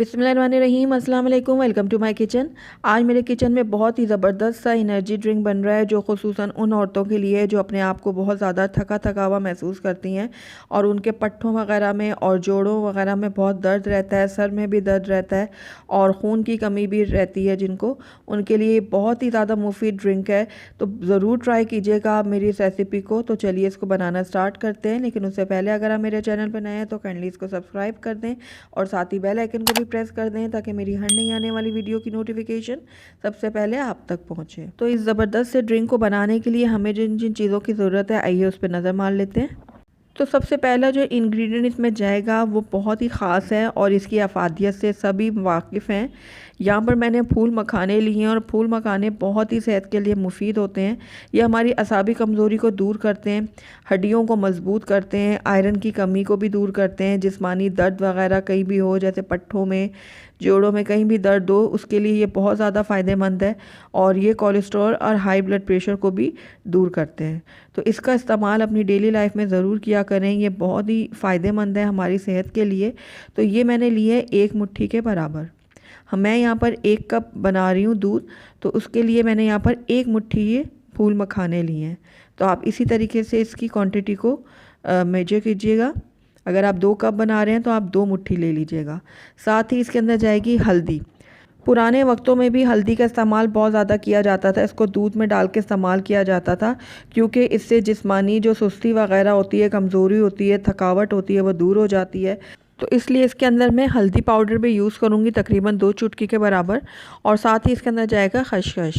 बिस्मिल्लाहिर्रहमानिर्रहीम, अस्सलाम वालेकुम। Welcome to my kitchen. आज मेरे किचन में बहुत ही ज़बरदस्त सा एनर्जी ड्रिंक बन रहा है जो ख़ुसूसन उन औरतों के लिए है जो अपने आप को बहुत ज़्यादा थका हुआ महसूस करती हैं और उनके पट्ठों वगैरह में और जोड़ों वगैरह में बहुत दर्द रहता है, सर में भी दर्द रहता है और ख़ून की कमी भी रहती है जिनको, उनके लिए बहुत ही ज़्यादा मुफीद ड्रिंक है। तो ज़रूर ट्राई कीजिएगा आप मेरी इस रेसिपी को। तो चलिए इसको बनाना स्टार्ट करते हैं, लेकिन उससे पहले अगर आप मेरे चैनल पर नए हैं तो काइंडली इसको सब्सक्राइब कर दें और साथ ही बेल आइकन को भी प्रेस कर दें ताकि मेरी हर नई आने वाली वीडियो की नोटिफिकेशन सबसे पहले आप तक पहुंचे। तो इस ज़बरदस्त से ड्रिंक को बनाने के लिए हमें जिन जिन चीज़ों की ज़रूरत है आइए उस पर नज़र मार लेते हैं। तो सबसे पहला जो इंग्रेडिएंट इसमें जाएगा वो बहुत ही ख़ास है और इसकी अफादियत से सभी वाकिफ़ हैं। यहाँ पर मैंने फूल मखाने लिए हैं और फूल मखाने बहुत ही सेहत के लिए मुफीद होते हैं। ये हमारी असाबी कमज़ोरी को दूर करते हैं, हड्डियों को मज़बूत करते हैं, आयरन की कमी को भी दूर करते हैं, जिस्मानी दर्द वगैरह कहीं भी हो जैसे पट्ठों में, जोड़ों में कहीं भी दर्द हो उसके लिए ये बहुत ज़्यादा फ़ायदेमंद है और ये कोलेस्ट्रॉल और हाई ब्लड प्रेशर को भी दूर करते हैं। तो इसका इस्तेमाल अपनी डेली लाइफ में ज़रूर किया करें, ये बहुत ही फ़ायदेमंद है हमारी सेहत के लिए। तो ये मैंने लिए एक मुट्ठी के बराबर। मैं यहाँ पर 1 कप बना रही हूँ दूध, तो उसके लिए मैंने यहाँ पर 1 मुट्ठी ये फूल मखाने लिए हैं। तो आप इसी तरीके से इसकी क्वांटिटी को मेजर कीजिएगा। अगर आप 2 कप बना रहे हैं तो आप 2 मुट्ठी ले लीजिएगा। साथ ही इसके अंदर जाएगी हल्दी। पुराने वक्तों में भी हल्दी का इस्तेमाल बहुत ज़्यादा किया जाता था, इसको दूध में डाल के इस्तेमाल किया जाता था क्योंकि इससे जिस्मानी जो सुस्ती वगैरह होती है, कमज़ोरी होती है, थकावट होती है, वो दूर हो जाती है। तो इसलिए इसके अंदर मैं हल्दी पाउडर भी यूज़ करूँगी तकरीबन 2 चुटकी के बराबर। और साथ ही इसके अंदर जाएगा खसखस।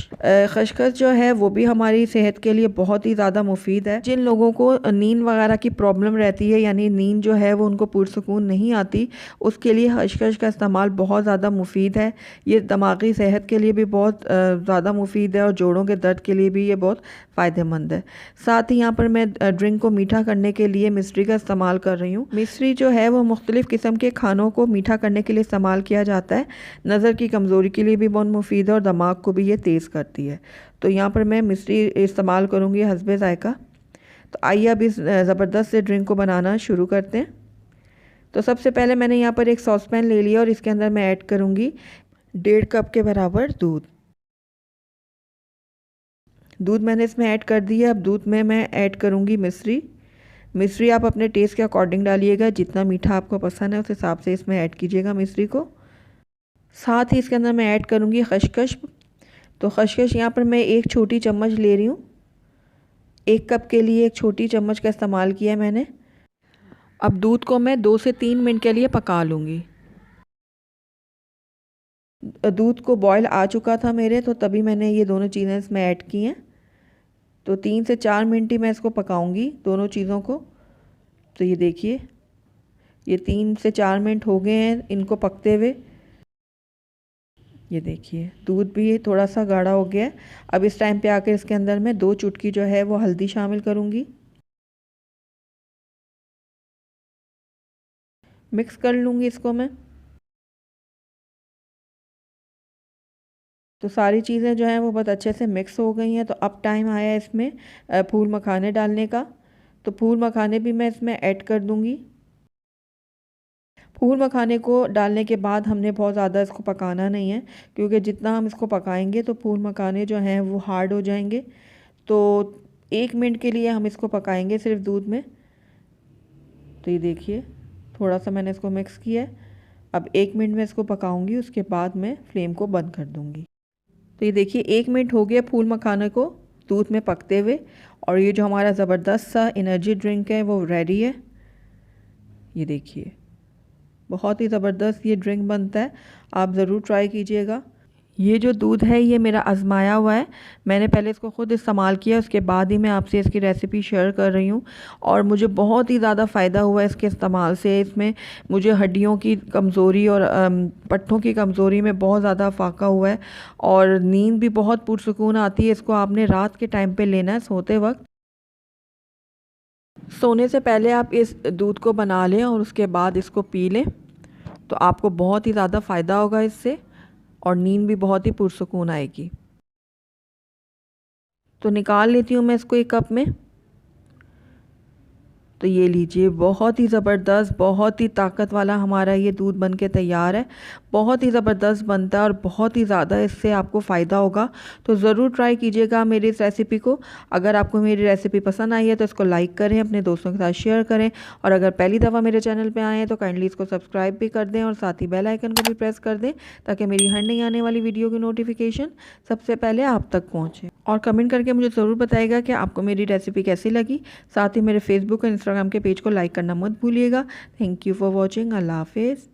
खसखस जो है वो भी हमारी सेहत के लिए बहुत ही ज़्यादा मुफीद है। जिन लोगों को नींद वगैरह की प्रॉब्लम रहती है, यानी नींद जो है वो उनको पुरसुकून नहीं आती, उसके लिए खसखस का इस्तेमाल बहुत ज़्यादा मुफीद है। ये दिमागी सेहत के लिए भी बहुत ज़्यादा मुफीद है और जोड़ों के दर्द के लिए भी ये बहुत फ़ायदेमंद है। साथ ही यहाँ पर मैं ड्रिंक को मीठा करने के लिए मिश्री का इस्तेमाल कर रही हूँ। मिश्री जो है वो मुख्तलिफ़ किस्म के खानों को मीठा करने के लिए इस्तेमाल किया जाता है। नज़र की कमज़ोरी के लिए भी बहुत मुफीद है और दिमाग को भी ये तेज़ करती है। तो यहाँ पर मैं मिश्री इस्तेमाल करूँगी हस्बे ज़ायका। तो आइए अब इस ज़बरदस्त से ड्रिंक को बनाना शुरू करते हैं। तो सबसे पहले मैंने यहाँ पर एक सॉस पैन ले लिया और इसके अंदर मैं ऐड करूँगी 1.5 कप के बराबर दूध। दूध मैंने इसमें ऐड कर दिया। अब दूध में मैं ऐड करूँगी मिश्री। मिश्री आप अपने टेस्ट के अकॉर्डिंग डालिएगा, जितना मीठा आपको पसंद है उस हिसाब से इसमें ऐड कीजिएगा मिश्री को। साथ ही इसके अंदर मैं ऐड करूँगी खसखस। तो खसखस यहाँ पर मैं 1 छोटी चम्मच ले रही हूँ। 1 कप के लिए 1 छोटी चम्मच का इस्तेमाल किया मैंने। अब दूध को मैं 2 से 3 मिनट के लिए पका लूँगी। दूध को बॉयल आ चुका था मेरे, तो तभी मैंने ये दोनों चीज़ें इसमें ऐड की हैं। तो 3 से 4 मिनट ही मैं इसको पकाऊंगी दोनों चीज़ों को। तो ये देखिए, ये 3 से 4 मिनट हो गए हैं इनको पकते हुए। ये देखिए दूध भी थोड़ा सा गाढ़ा हो गया है। अब इस टाइम पे आकर इसके अंदर मैं 2 चुटकी जो है वो हल्दी शामिल करूँगी। मिक्स कर लूँगी इसको मैं। तो सारी चीज़ें जो हैं वो बहुत अच्छे से मिक्स हो गई हैं। तो अब टाइम आया है इसमें फूल मखाने डालने का। तो फूल मखाने भी मैं इसमें ऐड कर दूँगी। फूल मखाने को डालने के बाद हमने बहुत ज़्यादा इसको पकाना नहीं है, क्योंकि जितना हम इसको पकाएंगे तो फूल मखाने जो हैं वो हार्ड हो जाएंगे। तो 1 मिनट के लिए हम इसको पकाएंगे सिर्फ दूध में। तो ये देखिए थोड़ा सा मैंने इसको मिक्स किया है। अब 1 मिनट में इसको पकाऊंगी, उसके बाद मैं फ्लेम को बंद कर दूंगी। तो ये देखिए 1 मिनट हो गया फूल मखाने को दूध में पकते हुए और ये जो हमारा ज़बरदस्त सा एनर्जी ड्रिंक है वो रेडी है। ये देखिए बहुत ही ज़बरदस्त ये ड्रिंक बनता है, आप ज़रूर ट्राई कीजिएगा। ये जो दूध है ये मेरा आजमाया हुआ है, मैंने पहले इसको ख़ुद इस्तेमाल किया, उसके बाद ही मैं आपसे इसकी रेसिपी शेयर कर रही हूँ और मुझे बहुत ही ज़्यादा फ़ायदा हुआ है इसके इस्तेमाल से। इसमें मुझे हड्डियों की कमज़ोरी और पट्ठों की कमज़ोरी में बहुत ज़्यादा फ़ाका हुआ है और नींद भी बहुत पुरसुकून आती है। इसको आपने रात के टाइम पर लेना है सोते वक्त। सोने से पहले आप इस दूध को बना लें और उसके बाद इसको पी लें तो आपको बहुत ही ज़्यादा फ़ायदा होगा इससे और नींद भी बहुत ही पुरसुकून आएगी। तो निकाल लेती हूँ मैं इसको एक कप में। तो ये लीजिए, बहुत ही ज़बरदस्त, बहुत ही ताकत वाला हमारा ये दूध बन के तैयार है। बहुत ही ज़बरदस्त बनता है और बहुत ही ज़्यादा इससे आपको फ़ायदा होगा। तो ज़रूर ट्राई कीजिएगा मेरी इस रेसिपी को। अगर आपको मेरी रेसिपी पसंद आई है तो इसको लाइक करें, अपने दोस्तों के साथ शेयर करें, और अगर पहली दफ़ा मेरे चैनल पे आए हैं तो काइंडली इसको सब्सक्राइब भी कर दें और साथ ही बेल आइकन को भी प्रेस कर दें, ताकि मेरी हर नई आने वाली वीडियो की नोटिफिकेशन सबसे पहले आप तक पहुँचे। और कमेंट करके मुझे ज़रूर बताइएगा कि आपको मेरी रेसिपी कैसी लगी। साथ ही मेरे फेसबुक और इंस्टाग्राम के पेज को लाइक करना मत भूलिएगा। Thank you for watching. अल्लाह हाफिज़।